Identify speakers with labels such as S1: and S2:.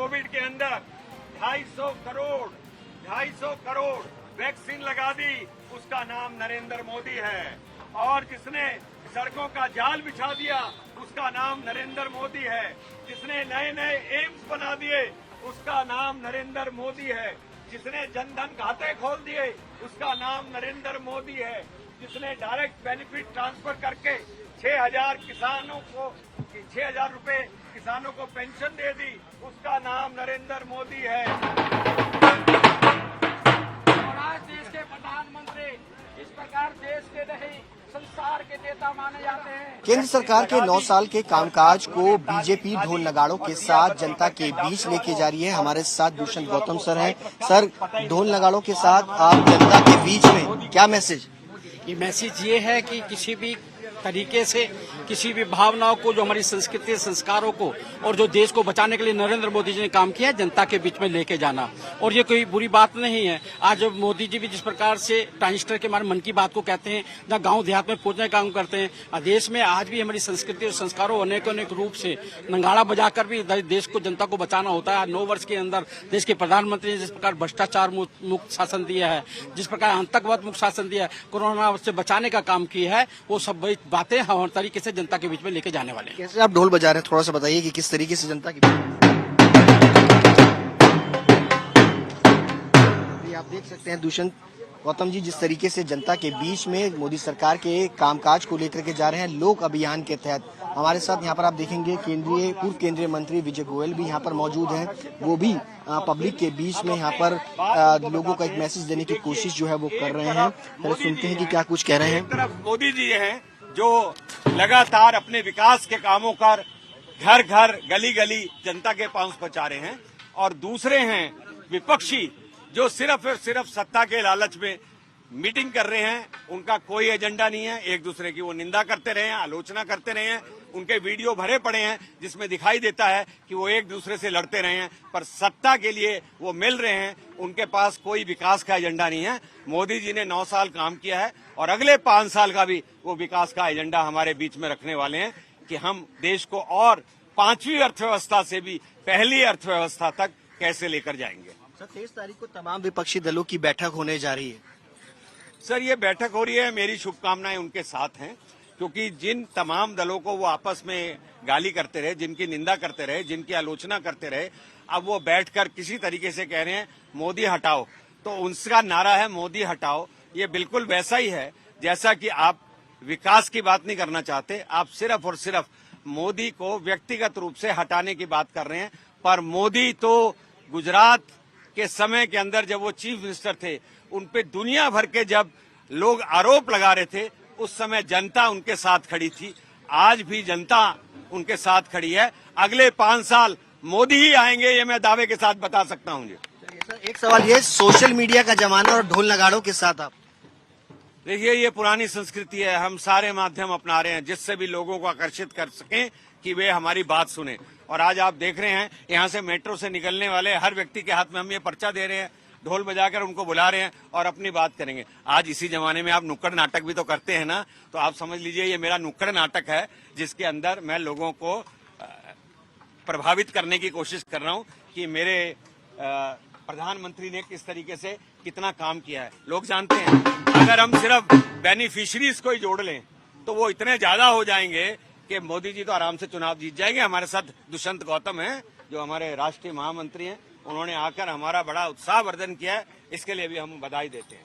S1: Covid के अंदर 250 crore vaccine लगा दी, उसका नाम नरेंद्र मोदी है। और जिसने सड़कों का जाल बिछा दिया, उसका नाम नरेंद्र मोदी है। जिसने नए नए एम्स बना दिए, उसका नाम नरेंद्र मोदी है। जिसने जनधन खाते खोल दिए, उसका नाम नरेंद्र मोदी है। जिसने डायरेक्ट बेनिफिट ट्रांसफर करके 6,000 रुपए किसानों को पेंशन दे दी, उसका नाम नरेंद्र मोदी है।
S2: और आज देश के प्रधानमंत्री इस प्रकार देश के नहीं संसार के नेता माने जाते हैं।
S3: केंद्र सरकार के 9 साल के कामकाज को बीजेपी ढोल नगाड़ों के साथ जनता के बीच लेके जा रही है। हमारे साथ दुष्यंत गौतम सर हैं। सर, ढोल नगाड़ों के साथ आप जनता के बीच में क्या मैसेज?
S2: ये मैसेज ये है कि किसी भी तरीके से किसी भी भावनाओं को, जो हमारी संस्कृति संस्कारों को और जो देश को बचाने के लिए नरेंद्र मोदी जी ने काम किया है, जनता के बीच में लेके जाना। और ये कोई बुरी बात नहीं है। आज मोदी जी भी जिस प्रकार से ट्रांजिस्टर के हमारे मन की बात को कहते हैं, जहाँ गांव देहात में पहुंचने का काम करते हैं, देश में आज भी हमारी संस्कृति और संस्कारों अनेक रूप से नंगाड़ा बजाकर भी देश को, जनता को बचाना होता है। 9 वर्ष के अंदर देश के प्रधानमंत्री ने जिस प्रकार भ्रष्टाचार मुक्त शासन दिया है, जिस प्रकार आतंकवाद मुक्त शासन दिया है, कोरोना से बचाने का काम किया है, वो सब बातें हर तरीके से जनता के बीच में लेके जाने वाले हैं।
S3: कैसे आप ढोल बजा रहे हैं, थोड़ा सा बताइए कि किस तरीके से जनता की आप देख सकते हैं दुष्यंत गौतम जी, जिस तरीके से जनता के बीच में मोदी सरकार के कामकाज को लेकर के जा रहे हैं लोक अभियान के तहत। हमारे साथ यहाँ पर आप देखेंगे पूर्व केंद्रीय मंत्री विजय गोयल भी यहाँ पर मौजूद हैं। वो भी पब्लिक के बीच में यहाँ पर लोगों का एक मैसेज देने की कोशिश जो है वो कर रहे हैं। पहले सुनते हैं कि क्या कुछ कह रहे हैं।
S1: एक तरफ मोदी जी हैं जो लगातार अपने विकास के कामों कर घर घर गली गली जनता के पास पहुंचा रहे हैं, और दूसरे हैं विपक्षी जो सिर्फ और सिर्फ सत्ता के लालच में मीटिंग कर रहे हैं। उनका कोई एजेंडा नहीं है, एक दूसरे की वो निंदा करते रहे हैं, आलोचना करते रहे हैं। उनके वीडियो भरे पड़े हैं जिसमें दिखाई देता है कि वो एक दूसरे से लड़ते रहे हैं, पर सत्ता के लिए वो मिल रहे हैं। उनके पास कोई विकास का एजेंडा नहीं है। मोदी जी ने 9 साल काम किया है और अगले 5 साल का भी वो विकास का एजेंडा हमारे बीच में रखने वाले हैं कि हम देश को और 5वीं अर्थव्यवस्था से भी पहली अर्थव्यवस्था तक कैसे लेकर जाएंगे।
S3: 23 तारीख को तमाम विपक्षी दलों की बैठक होने जा रही है।
S1: सर, ये बैठक हो रही है, मेरी शुभकामनाएं उनके साथ हैं, क्योंकि जिन तमाम दलों को वो आपस में गाली करते रहे, जिनकी निंदा करते रहे, जिनकी आलोचना करते रहे, अब वो बैठकर किसी तरीके से कह रहे हैं मोदी हटाओ, तो उनका नारा है मोदी हटाओ। ये बिल्कुल वैसा ही है जैसा कि आप विकास की बात नहीं करना चाहते, आप सिर्फ और सिर्फ मोदी को व्यक्तिगत रूप से हटाने की बात कर रहे हैं। पर मोदी तो गुजरात के समय के अंदर जब वो चीफ मिनिस्टर थे, उन पे दुनिया भर के जब लोग आरोप लगा रहे थे, उस समय जनता उनके साथ खड़ी थी। आज भी जनता उनके साथ खड़ी है। अगले 5 साल मोदी ही आएंगे, ये मैं दावे के साथ बता सकता हूँ।
S3: एक सवाल ये, सोशल मीडिया का जमाना और ढोल नगाड़ों के साथ आप
S1: देखिए, ये पुरानी संस्कृति है। हम सारे माध्यम अपना रहे हैं जिससे भी लोगों को आकर्षित कर सकें कि वे हमारी बात सुने। और आज आप देख रहे हैं यहाँ से मेट्रो से निकलने वाले हर व्यक्ति के हाथ में हम ये पर्चा दे रहे हैं, ढोल बजाकर उनको बुला रहे हैं और अपनी बात करेंगे। आज इसी जमाने में आप नुक्कड़ नाटक भी तो करते हैं ना, तो आप समझ लीजिए ये मेरा नुक्कड़ नाटक है जिसके अंदर मैं लोगों को प्रभावित करने की कोशिश कर रहा हूँ कि मेरे प्रधानमंत्री ने किस तरीके से कितना काम किया है। लोग जानते हैं, अगर हम सिर्फ बेनिफिशियरीज को ही जोड़ लें तो वो इतने ज्यादा हो जाएंगे कि मोदी जी तो आराम से चुनाव जीत जाएंगे। हमारे साथ दुष्यंत गौतम हैं जो हमारे राष्ट्रीय महामंत्री हैं, उन्होंने आकर हमारा बड़ा उत्साहवर्धन किया है, इसके लिए भी हम बधाई देते हैं।